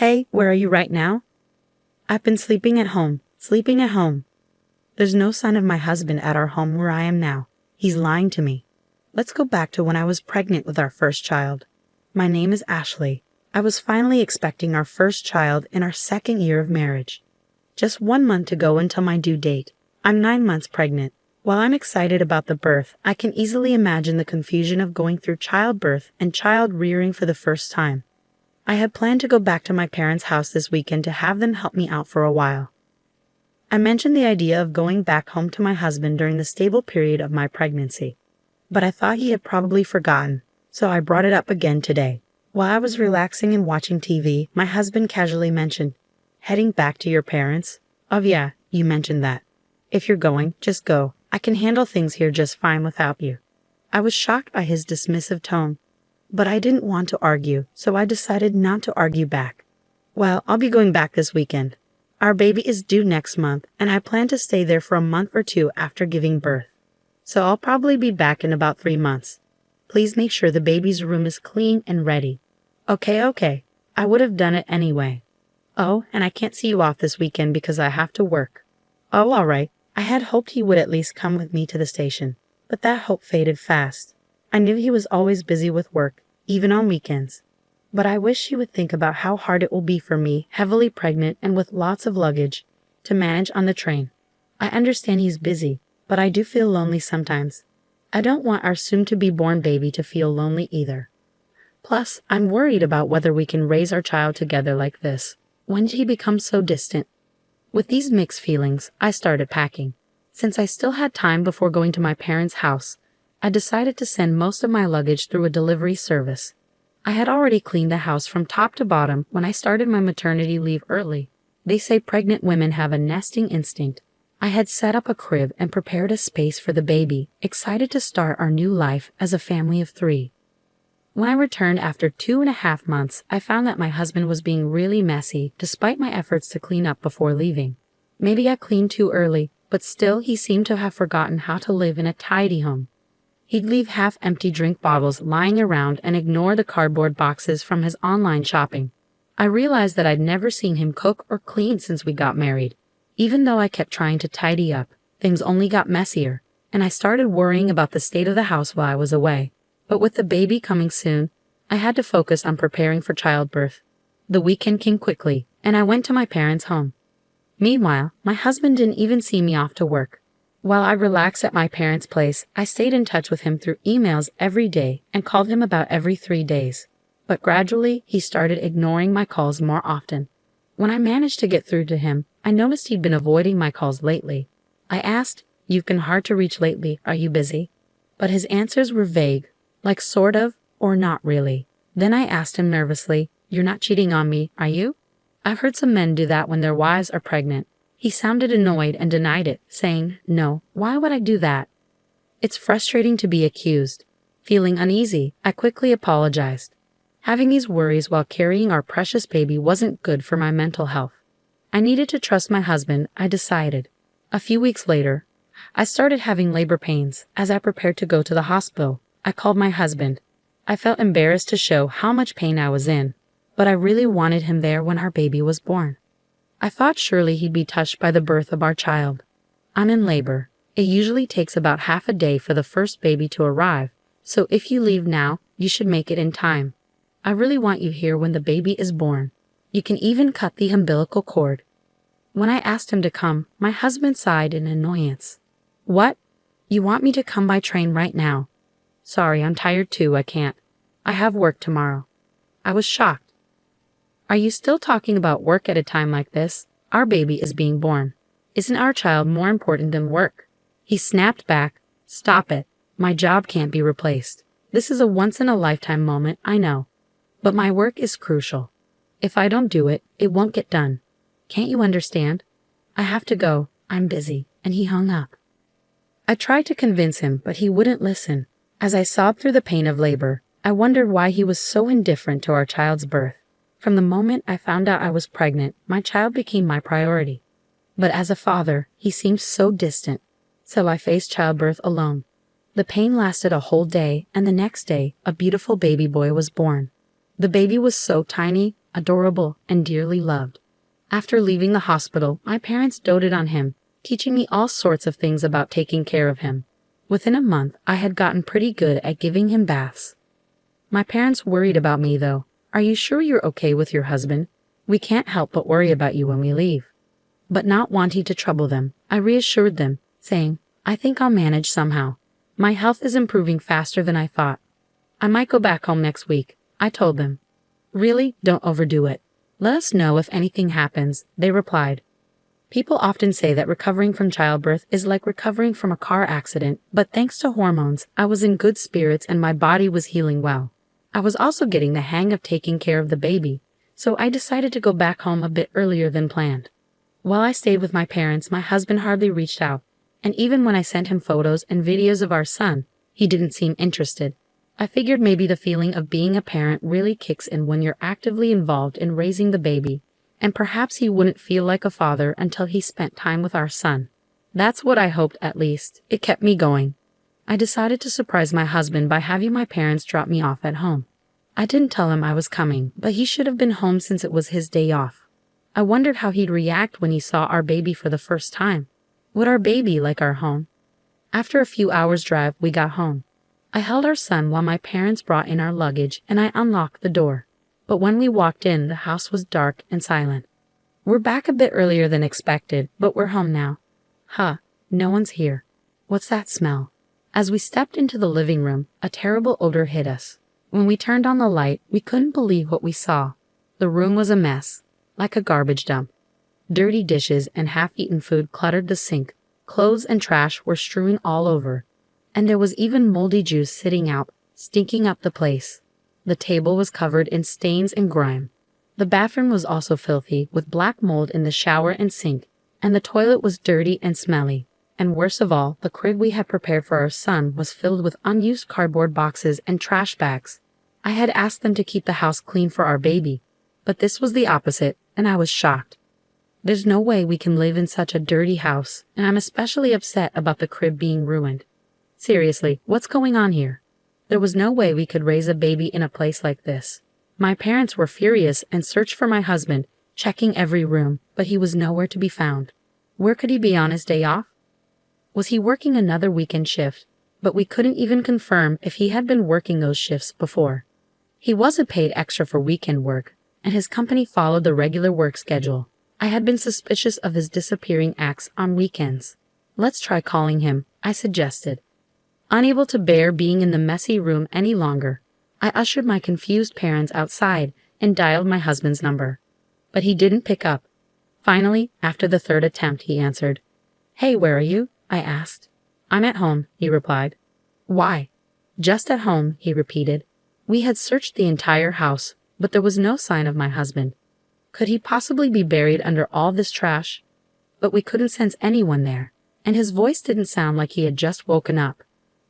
Hey, where are you right now? I've been sleeping at home. Sleeping at home. There's no sign of my husband at our home where I am now. He's lying to me. Let's go back to when I was pregnant with our first child. My name is Ashley. I was finally expecting our first child in our second year of marriage. Just 1 month to go until my due date. I'm 9 months pregnant. While I'm excited about the birth, I can easily imagine the confusion of going through childbirth and child rearing for the first time. I had planned to go back to my parents' house this weekend to have them help me out for a while. I mentioned the idea of going back home to my husband during the stable period of my pregnancy, but I thought he had probably forgotten, so I brought it up again today. While I was relaxing and watching TV, my husband casually mentioned, "Heading back to your parents? Oh yeah, you mentioned that. If you're going, just go. I can handle things here just fine without you." I was shocked by his dismissive tone, but I didn't want to argue, so I decided not to argue back. "Well, I'll be going back this weekend. Our baby is due next month, and I plan to stay there for a month or two after giving birth. So I'll probably be back in about 3 months. Please make sure the baby's room is clean and ready." Okay. I would have done it anyway. "Oh, and I can't see you off this weekend because I have to work." "Oh, all right." I had hoped he would at least come with me to the station, but that hope faded fast. I knew he was always busy with work, even on weekends. But I wish he would think about how hard it will be for me, heavily pregnant and with lots of luggage, to manage on the train. I understand he's busy, but I do feel lonely sometimes. I don't want our soon-to-be-born baby to feel lonely either. Plus, I'm worried about whether we can raise our child together like this. When did he become so distant? With these mixed feelings, I started packing. Since I still had time before going to my parents' house, I decided to send most of my luggage through a delivery service. I had already cleaned the house from top to bottom when I started my maternity leave early. They say pregnant women have a nesting instinct. I had set up a crib and prepared a space for the baby, excited to start our new life as a family of 3. When I returned after 2.5 months, I found that my husband was being really messy despite my efforts to clean up before leaving. Maybe I cleaned too early, but still he seemed to have forgotten how to live in a tidy home. He'd leave half-empty drink bottles lying around and ignore the cardboard boxes from his online shopping. I realized that I'd never seen him cook or clean since we got married. Even though I kept trying to tidy up, things only got messier, and I started worrying about the state of the house while I was away. But with the baby coming soon, I had to focus on preparing for childbirth. The weekend came quickly, and I went to my parents' home. Meanwhile, my husband didn't even see me off to work. While I relaxed at my parents' place, I stayed in touch with him through emails every day and called him about every 3 days. But gradually, he started ignoring my calls more often. When I managed to get through to him, I noticed he'd been avoiding my calls lately. I asked, "You've been hard to reach lately, are you busy?" But his answers were vague, like sort of, or not really. Then I asked him nervously, "You're not cheating on me, are you?" I've heard some men do that when their wives are pregnant. He sounded annoyed and denied it, saying, "No, why would I do that?" It's frustrating to be accused. Feeling uneasy, I quickly apologized. Having these worries while carrying our precious baby wasn't good for my mental health. I needed to trust my husband, I decided. A few weeks later, I started having labor pains. As I prepared to go to the hospital, I called my husband. I felt embarrassed to show how much pain I was in, but I really wanted him there when our baby was born. I thought surely he'd be touched by the birth of our child. I'm in labor. It usually takes about half a day for the first baby to arrive, so if you leave now, you should make it in time. I really want you here when the baby is born. You can even cut the umbilical cord. When I asked him to come, my husband sighed in annoyance. "What? You want me to come by train right now?" "Sorry, I'm tired too, I can't. I have work tomorrow." I was shocked. "Are you still talking about work at a time like this? Our baby is being born. Isn't our child more important than work?" He snapped back, "Stop it. My job can't be replaced. This is a once-in-a-lifetime moment, I know. But my work is crucial. If I don't do it, it won't get done. Can't you understand? I have to go. I'm busy." And he hung up. I tried to convince him, but he wouldn't listen. As I sobbed through the pain of labor, I wondered why he was so indifferent to our child's birth. From the moment I found out I was pregnant, my child became my priority. But as a father, he seemed so distant, so I faced childbirth alone. The pain lasted a whole day, and the next day, a beautiful baby boy was born. The baby was so tiny, adorable, and dearly loved. After leaving the hospital, my parents doted on him, teaching me all sorts of things about taking care of him. Within a month, I had gotten pretty good at giving him baths. My parents worried about me, though. "Are you sure you're okay with your husband? We can't help but worry about you when we leave." But not wanting to trouble them, I reassured them, saying, "I think I'll manage somehow. My health is improving faster than I thought. I might go back home next week," I told them. "Really, don't overdo it. Let us know if anything happens," they replied. People often say that recovering from childbirth is like recovering from a car accident, but thanks to hormones, I was in good spirits and my body was healing well. I was also getting the hang of taking care of the baby, so I decided to go back home a bit earlier than planned. While I stayed with my parents, my husband hardly reached out, and even when I sent him photos and videos of our son, he didn't seem interested. I figured maybe the feeling of being a parent really kicks in when you're actively involved in raising the baby, and perhaps he wouldn't feel like a father until he spent time with our son. That's what I hoped, at least. It kept me going. I decided to surprise my husband by having my parents drop me off at home. I didn't tell him I was coming, but he should have been home since it was his day off. I wondered how he'd react when he saw our baby for the first time. Would our baby like our home? After a few hours' drive, we got home. I held our son while my parents brought in our luggage and I unlocked the door. But when we walked in, the house was dark and silent. "We're back a bit earlier than expected, but we're home now." "Huh, no one's here. What's that smell?" As we stepped into the living room, a terrible odor hit us. When we turned on the light, we couldn't believe what we saw. The room was a mess, like a garbage dump. Dirty dishes and half-eaten food cluttered the sink. Clothes and trash were strewn all over. And there was even moldy juice sitting out, stinking up the place. The table was covered in stains and grime. The bathroom was also filthy, with black mold in the shower and sink, and the toilet was dirty and smelly. And worst of all, the crib we had prepared for our son was filled with unused cardboard boxes and trash bags. I had asked them to keep the house clean for our baby, but this was the opposite, and I was shocked. There's no way we can live in such a dirty house, and I'm especially upset about the crib being ruined. Seriously, what's going on here? There was no way we could raise a baby in a place like this. My parents were furious and searched for my husband, checking every room, but he was nowhere to be found. Where could he be on his day off? Was he working another weekend shift? But we couldn't even confirm if he had been working those shifts before. He wasn't paid extra for weekend work, and his company followed the regular work schedule. I had been suspicious of his disappearing acts on weekends. "Let's try calling him," I suggested. Unable to bear being in the messy room any longer, I ushered my confused parents outside and dialed my husband's number. But he didn't pick up. Finally, after the third attempt, he answered. "Hey, where are you?" I asked. "I'm at home," he replied. "Why?" "Just at home," he repeated. We had searched the entire house, but there was no sign of my husband. Could he possibly be buried under all this trash? But we couldn't sense anyone there, and his voice didn't sound like he had just woken up.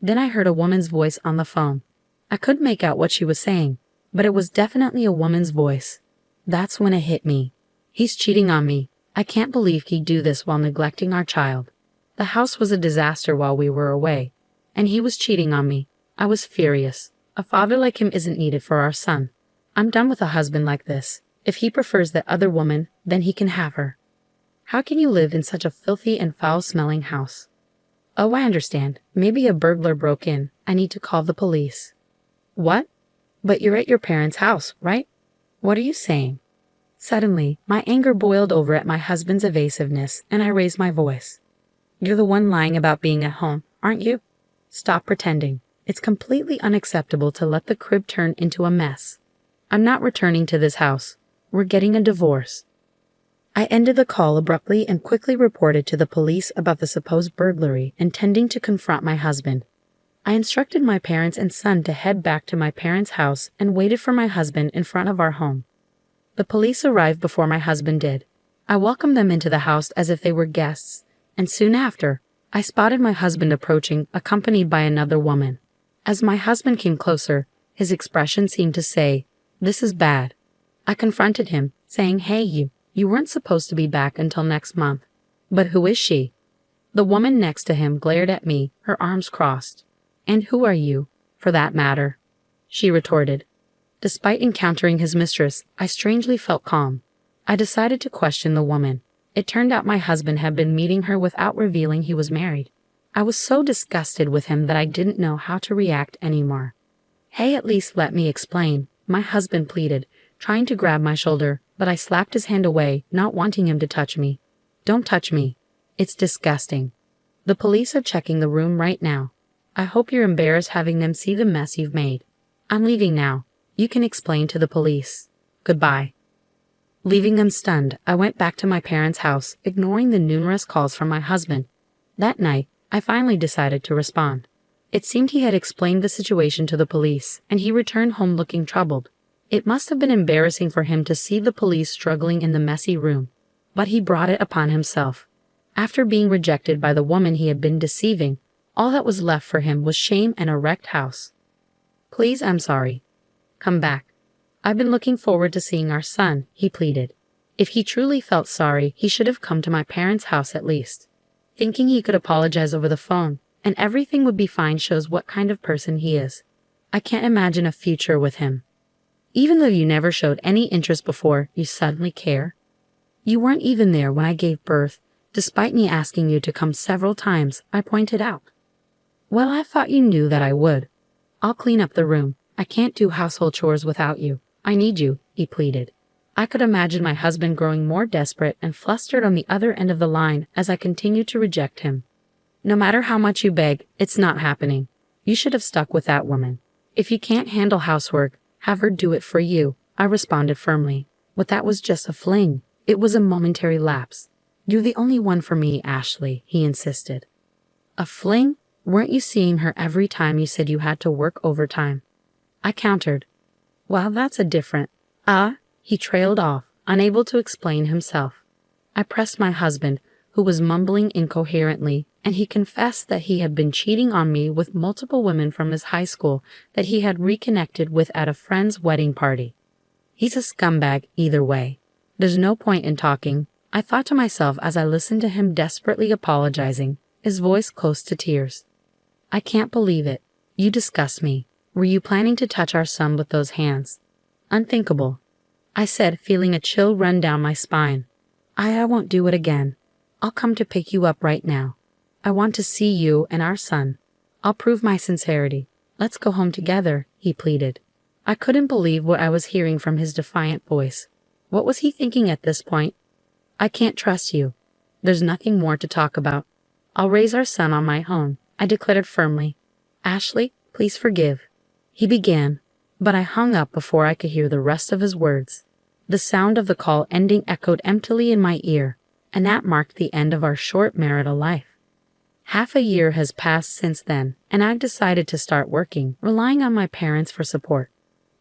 Then I heard a woman's voice on the phone. I couldn't make out what she was saying, but it was definitely a woman's voice. That's when it hit me. He's cheating on me. I can't believe he'd do this while neglecting our child. The house was a disaster while we were away, and he was cheating on me. I was furious. A father like him isn't needed for our son. I'm done with a husband like this. If he prefers that other woman, then he can have her. How can you live in such a filthy and foul-smelling house? Oh, I understand. Maybe a burglar broke in. I need to call the police. What? But you're at your parents' house, right? What are you saying? Suddenly, my anger boiled over at my husband's evasiveness, and I raised my voice. You're the one lying about being at home, aren't you? Stop pretending. It's completely unacceptable to let the crib turn into a mess. I'm not returning to this house. We're getting a divorce. I ended the call abruptly and quickly reported to the police about the supposed burglary, intending to confront my husband. I instructed my parents and son to head back to my parents' house and waited for my husband in front of our home. The police arrived before my husband did. I welcomed them into the house as if they were guests, and soon after, I spotted my husband approaching, accompanied by another woman. As my husband came closer, his expression seemed to say, "This is bad." I confronted him, saying, "Hey, you weren't supposed to be back until next month." "But who is she?" The woman next to him glared at me, her arms crossed. "And who are you, for that matter?" she retorted. Despite encountering his mistress, I strangely felt calm. I decided to question the woman. It turned out my husband had been meeting her without revealing he was married. I was so disgusted with him that I didn't know how to react anymore. "Hey, at least let me explain," my husband pleaded, trying to grab my shoulder, but I slapped his hand away, not wanting him to touch me. "Don't touch me. It's disgusting. The police are checking the room right now. I hope you're embarrassed having them see the mess you've made. I'm leaving now. You can explain to the police. Goodbye." Leaving them stunned, I went back to my parents' house, ignoring the numerous calls from my husband. That night, I finally decided to respond. It seemed he had explained the situation to the police, and he returned home looking troubled. It must have been embarrassing for him to see the police struggling in the messy room, but he brought it upon himself. After being rejected by the woman he had been deceiving, all that was left for him was shame and a wrecked house. "Please, I'm sorry. Come back. I've been looking forward to seeing our son," he pleaded. If he truly felt sorry, he should have come to my parents' house at least. Thinking he could apologize over the phone, and everything would be fine shows what kind of person he is. I can't imagine a future with him. Even though you never showed any interest before, you suddenly care? You weren't even there when I gave birth, despite me asking you to come several times, I pointed out. "Well, I thought you knew that I would. I'll clean up the room. I can't do household chores without you. I need you," he pleaded. I could imagine my husband growing more desperate and flustered on the other end of the line as I continued to reject him. "No matter how much you beg, it's not happening. You should have stuck with that woman. If you can't handle housework, have her do it for you," I responded firmly. "But that was just a fling. It was a momentary lapse. You're the only one for me, Ashley," he insisted. "A fling? Weren't you seeing her every time you said you had to work overtime?" I countered. "Well, that's a different..." He trailed off, unable to explain himself. I pressed my husband, who was mumbling incoherently, and he confessed that he had been cheating on me with multiple women from his high school that he had reconnected with at a friend's wedding party. He's a scumbag either way. There's no point in talking, I thought to myself as I listened to him desperately apologizing, his voice close to tears. "I can't believe it. You disgust me. Were you planning to touch our son with those hands?" "Unthinkable," I said, feeling a chill run down my spine. I won't do it again. I'll come to pick you up right now. I want to see you and our son. I'll prove my sincerity. Let's go home together," he pleaded. I couldn't believe what I was hearing from his defiant voice. What was he thinking at this point? "I can't trust you. There's nothing more to talk about. I'll raise our son on my own," I declared firmly. "Ashley, please forgive," he began, but I hung up before I could hear the rest of his words. The sound of the call ending echoed emptily in my ear, and that marked the end of our short marital life. Half a year has passed since then, and I've decided to start working, relying on my parents for support.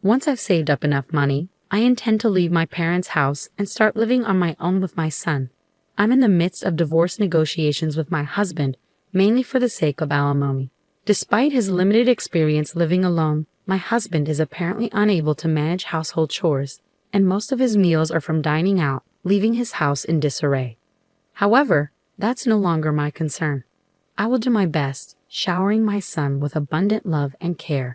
Once I've saved up enough money, I intend to leave my parents' house and start living on my own with my son. I'm in the midst of divorce negotiations with my husband, mainly for the sake of alimony. Despite his limited experience living alone, my husband is apparently unable to manage household chores, and most of his meals are from dining out, leaving his house in disarray. However, that's no longer my concern. I will do my best, showering my son with abundant love and care,